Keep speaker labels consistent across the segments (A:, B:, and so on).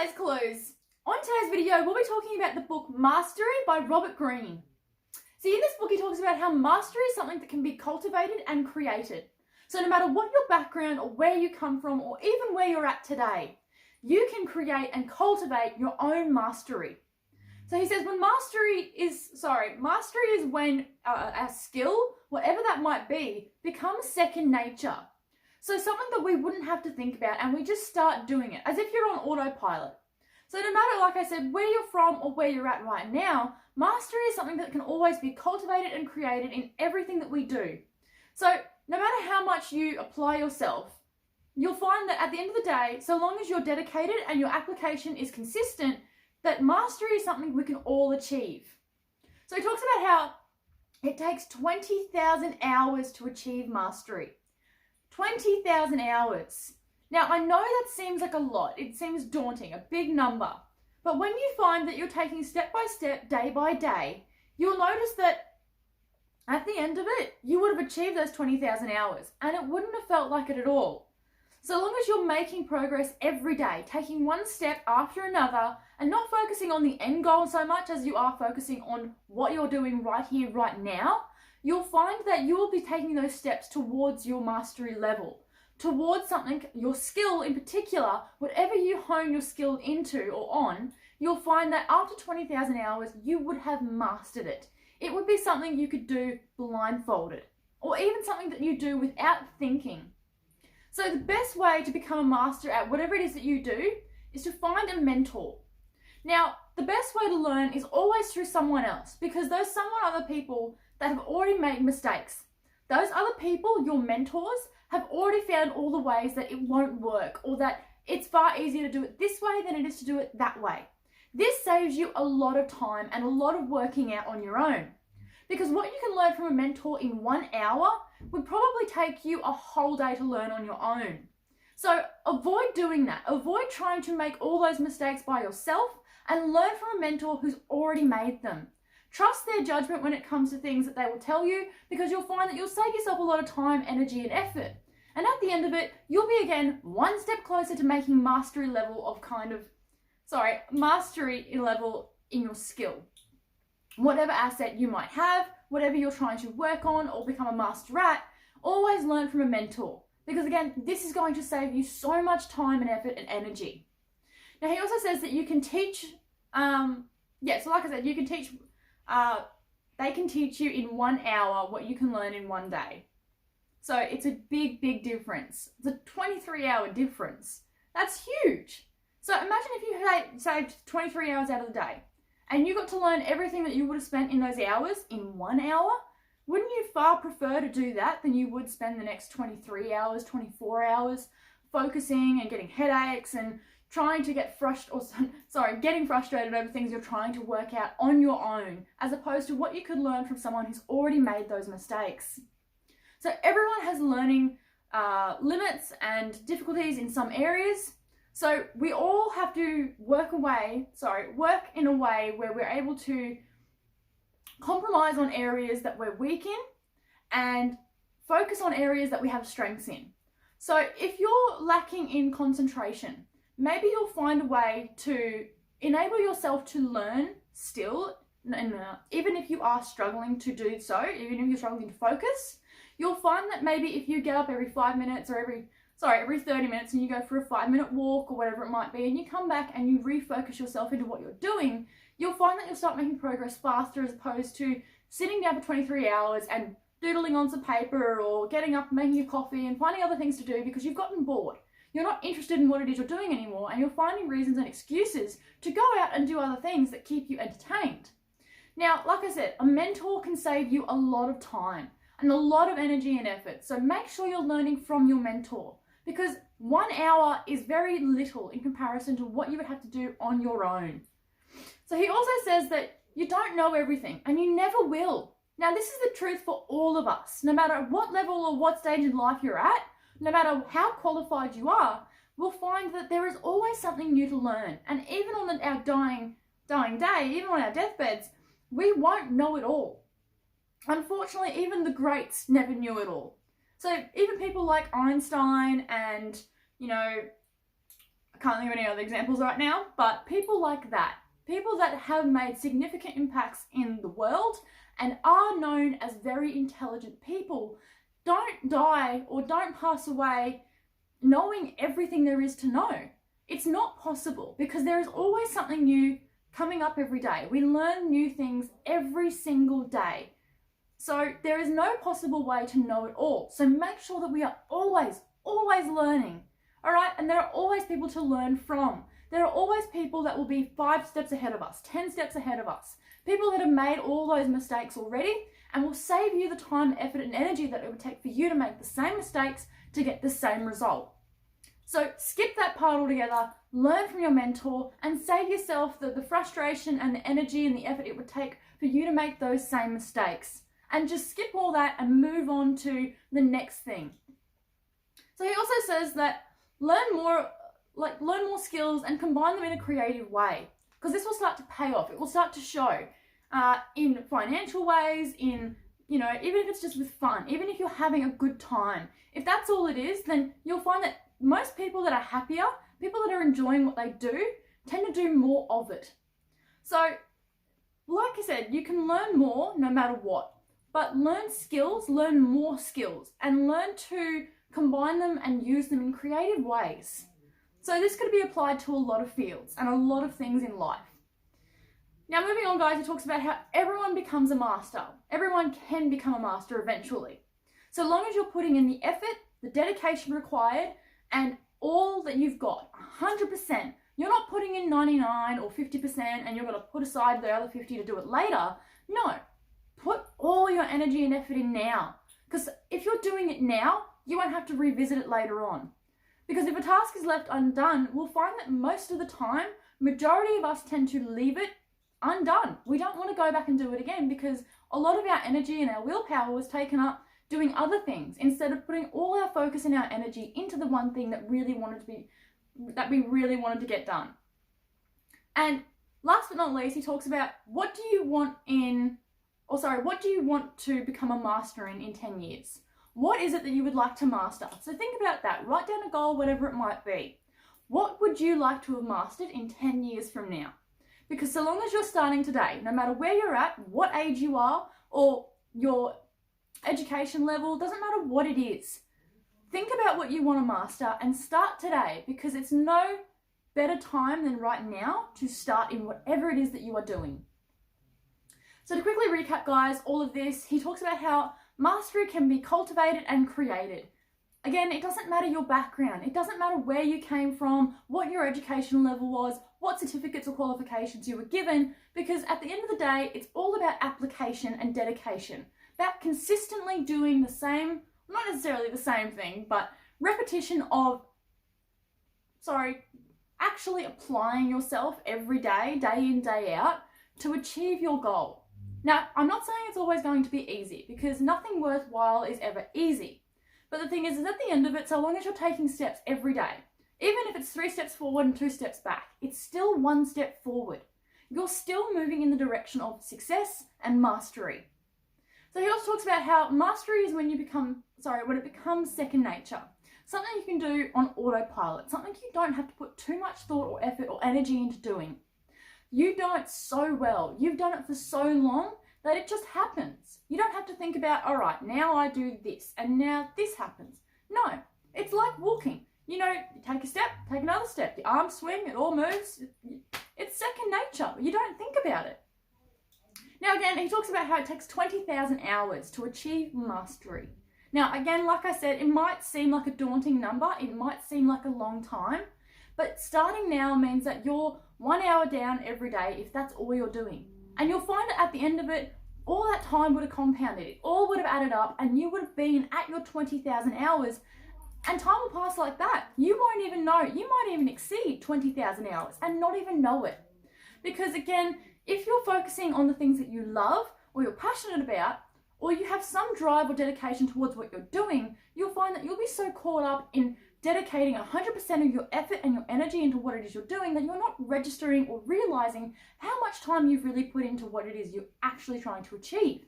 A: today's clues. On today's video, we'll be talking about the book Mastery by Robert Greene. See, in this book, he talks about how mastery is something that can be cultivated and created. So no matter what your background or where you come from or even where you're at today, you can create and cultivate your own mastery. So he says mastery is when our skill, whatever that might be, becomes second nature. So something that we wouldn't have to think about and we just start doing it as if you're on autopilot. So no matter, like I said, where you're from or where you're at right now, mastery is something that can always be cultivated and created in everything that we do. So no matter how much you apply yourself, you'll find that at the end of the day, so long as you're dedicated and your application is consistent, that mastery is something we can all achieve. So he talks about how it takes 20,000 hours to achieve mastery. 20,000 hours. Now, I know that seems like a lot. It seems daunting, a big number. But when you find that you're taking step by step, day by day, you'll notice that at the end of it, you would have achieved those 20,000 hours and it wouldn't have felt like it at all. So long as you're making progress every day, taking one step after another and not focusing on the end goal so much as you are focusing on what you're doing right here, right now, you'll find that you will be taking those steps towards your mastery level, towards something, your skill in particular, whatever you hone your skill into or on, you'll find that after 20,000 hours, you would have mastered it. It would be something you could do blindfolded, or even something that you do without thinking. So the best way to become a master at whatever it is that you do is to find a mentor. Now, the best way to learn is always through someone else, because those other people that have already made mistakes, those other people, your mentors, have already found all the ways that it won't work or that it's far easier to do it this way than it is to do it that way. This saves you a lot of time and a lot of working out on your own. Because what you can learn from a mentor in 1 hour would probably take you a whole day to learn on your own. So avoid doing that. Avoid trying to make all those mistakes by yourself and learn from a mentor who's already made them. Trust their judgment when it comes to things that they will tell you, because you'll find that you'll save yourself a lot of time, energy and effort. And at the end of it, you'll be again one step closer to making mastery level in your skill. Whatever asset you might have, whatever you're trying to work on or become a master at, always learn from a mentor. Because again, this is going to save you so much time and effort and energy. Now he also says that you can teach, they can teach you in 1 hour what you can learn in 1 day. So it's a big, big difference. It's a 23-hour difference. That's huge. So imagine if you saved 23 hours out of the day and you got to learn everything that you would have spent in those hours in 1 hour. Wouldn't you far prefer to do that than you would spend the next 23 hours, 24 hours focusing and getting headaches and trying to getting frustrated over things you're trying to work out on your own, as opposed to what you could learn from someone who's already made those mistakes. So everyone has learning limits and difficulties in some areas. So we all have to work in a way where we're able to compromise on areas that we're weak in and focus on areas that we have strengths in. So if you're lacking in concentration, maybe you'll find a way to enable yourself to learn still, and even if you are struggling to do so, even if you're struggling to focus, you'll find that maybe if you get up every 5 minutes or every 30 minutes and you go for a 5-minute walk or whatever it might be, and you come back and you refocus yourself into what you're doing, you'll find that you'll start making progress faster, as opposed to sitting down for 23 hours and doodling on some paper or getting up and making your coffee and finding other things to do because you've gotten bored. You're not interested in what it is you're doing anymore, and you're finding reasons and excuses to go out and do other things that keep you entertained. Now, like I said, a mentor can save you a lot of time and a lot of energy and effort. So make sure you're learning from your mentor, because 1 hour is very little in comparison to what you would have to do on your own. So he also says that you don't know everything and you never will. Now, this is the truth for all of us. No matter what level or what stage in life you're at, no matter how qualified you are, we'll find that there is always something new to learn. And even on our dying day, even on our deathbeds, we won't know it all. Unfortunately, even the greats never knew it all. So even people like Einstein and, can't think of any other examples right now, but people like that, people that have made significant impacts in the world and are known as very intelligent people, don't die or don't pass away knowing everything there is to know. It's not possible, because there is always something new coming up every day. We learn new things every single day. So there is no possible way to know it all. So make sure that we are always learning. All right? And there are always people to learn from. There are always people that will be 5 steps ahead of us, 10 steps ahead of us. People that have made all those mistakes already and will save you the time, effort, and energy that it would take for you to make the same mistakes to get the same result. So skip that part altogether, learn from your mentor, and save yourself the frustration and the energy and the effort it would take for you to make those same mistakes. And just skip all that and move on to the next thing. So he also says that learn more skills and combine them in a creative way, because this will start to pay off. It will start to show in financial ways, in, even if it's just with fun, even if you're having a good time. If that's all it is, then you'll find that most people that are happier, people that are enjoying what they do, tend to do more of it. So, like I said, you can learn more no matter what, but learn skills, learn more skills, and learn to combine them and use them in creative ways. So this could be applied to a lot of fields and a lot of things in life. Now, moving on, guys, he talks about how everyone becomes a master. Everyone can become a master eventually. So long as you're putting in the effort, the dedication required, and all that you've got, 100%. You're not putting in 99 or 50% and you're going to put aside the other 50 to do it later. No, put all your energy and effort in now. Because if you're doing it now, you won't have to revisit it later on. Because if a task is left undone, we'll find that most of the time, majority of us tend to leave it undone. We don't want to go back and do it again, because a lot of our energy and our willpower was taken up doing other things instead of putting all our focus and our energy into the one thing that we really wanted to get done. And last but not least, he talks about what do you want to become a master in 10 years? What is it that you would like to master? So think about that. Write down a goal, whatever it might be. What would you like to have mastered in 10 years from now? Because so long as you're starting today, no matter where you're at, what age you are, or your education level, doesn't matter what it is. Think about what you want to master and start today, because it's no better time than right now to start in whatever it is that you are doing. So to quickly recap, guys, all of this, he talks about how mastery can be cultivated and created. Again, it doesn't matter your background. It doesn't matter where you came from, what your education level was, what certificates or qualifications you were given, because at the end of the day, it's all about application and dedication. About consistently doing the same, not necessarily the same thing, but repetition of, actually applying yourself every day, day in, day out, to achieve your goal. Now, I'm not saying it's always going to be easy, because nothing worthwhile is ever easy. But the thing is at the end of it, so long as you're taking steps every day, even if it's 3 steps forward and 2 steps back, it's still 1 step forward. You're still moving in the direction of success and mastery. So he also talks about how mastery is when it becomes second nature. Something you can do on autopilot, something you don't have to put too much thought or effort or energy into doing. You know it so well, you've done it for so long that it just happens. You don't have to think about, all right, now I do this and now this happens. No, it's like walking. You take a step, take another step, the arms swing, it all moves. It's second nature. You don't think about it. Now again, he talks about how it takes 20,000 hours to achieve mastery. Now again, like I said, it might seem like a daunting number, it might seem like a long time, but starting now means that you're 1 hour down every day if that's all you're doing. And you'll find that at the end of it, all that time would have compounded, it all would have added up, and you would have been at your 20,000 hours, and time will pass like that. You won't even know, you might even exceed 20,000 hours and not even know it. Because again, if you're focusing on the things that you love or you're passionate about, or you have some drive or dedication towards what you're doing, you'll find that you'll be so caught up in dedicating 100% of your effort and your energy into what it is you're doing that you're not registering or realizing how much time you've really put into what it is you're actually trying to achieve.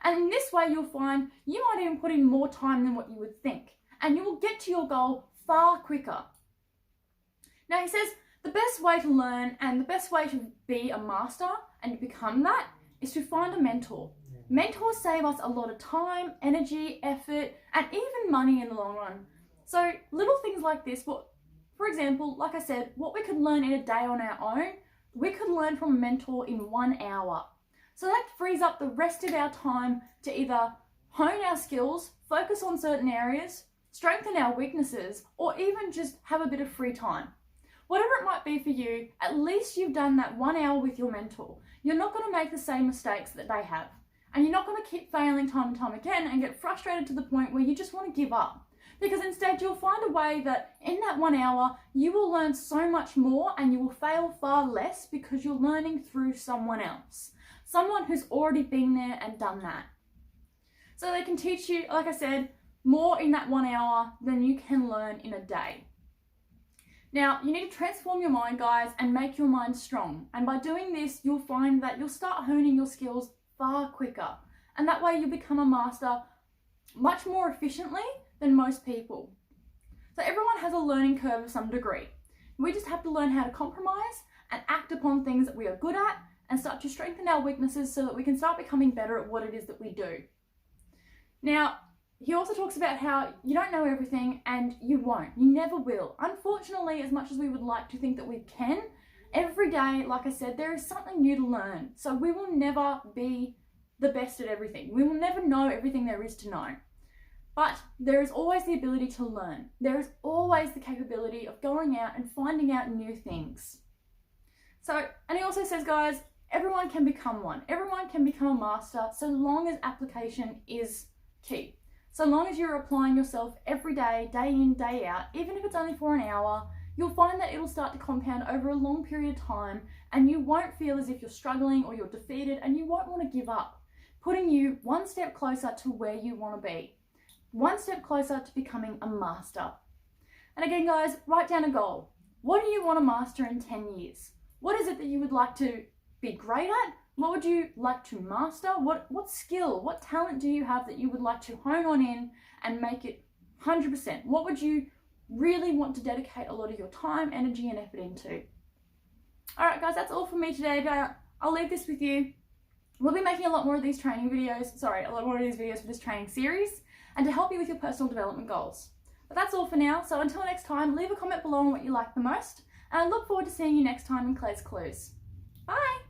A: And in this way, you'll find you might even put in more time than what you would think, and you will get to your goal far quicker. Now, Now he says the best way to learn and the best way to be a master and to become that is to find a mentor. Mentors save us a lot of time, energy, effort, and even money in the long run. So little things like this, for example, like I said, what we could learn in a day on our own, we could learn from a mentor in 1 hour. So that frees up the rest of our time to either hone our skills, focus on certain areas, strengthen our weaknesses, or even just have a bit of free time. Whatever it might be for you, at least you've done that 1 hour with your mentor. You're not going to make the same mistakes that they have. And you're not going to keep failing time and time again and get frustrated to the point where you just want to give up. Because instead you'll find a way that in that 1 hour, you will learn so much more and you will fail far less because you're learning through someone else. Someone who's already been there and done that. So they can teach you, like I said, more in that 1 hour than you can learn in a day. Now, you need to transform your mind, guys, and make your mind strong. And by doing this, you'll find that you'll start honing your skills far quicker. And that way you'll become a master much more efficiently than most people. So everyone has a learning curve of some degree. We just have to learn how to compromise and act upon things that we are good at and start to strengthen our weaknesses so that we can start becoming better at what it is that we do. Now, he also talks about how you don't know everything and you won't. You never will. Unfortunately, as much as we would like to think that we can, every day, like I said, there is something new to learn. So we will never be the best at everything. We will never know everything there is to know. But there is always the ability to learn. There is always the capability of going out and finding out new things. So, and he also says, guys, everyone can become one. Everyone can become a master so long as application is key. So long as you're applying yourself every day, day in, day out, even if it's only for an hour, you'll find that it'll start to compound over a long period of time and you won't feel as if you're struggling or you're defeated and you won't want to give up, putting you one step closer to where you want to be, one step closer to becoming a master. And again, guys, write down a goal. What do you want to master in 10 years? What is it that you would like to be great at? What would you like to master? What skill, what talent do you have that you would like to hone on in and make it 100%? What would you really want to dedicate a lot of your time, energy, and effort into? All right, guys, that's all from me today. I'll leave this with you. We'll be making a lot more of these training videos, a lot more of these videos for this training series and to help you with your personal development goals. But that's all for now. So until next time, leave a comment below on what you like the most. And I look forward to seeing you next time in Claire's Clues. Bye.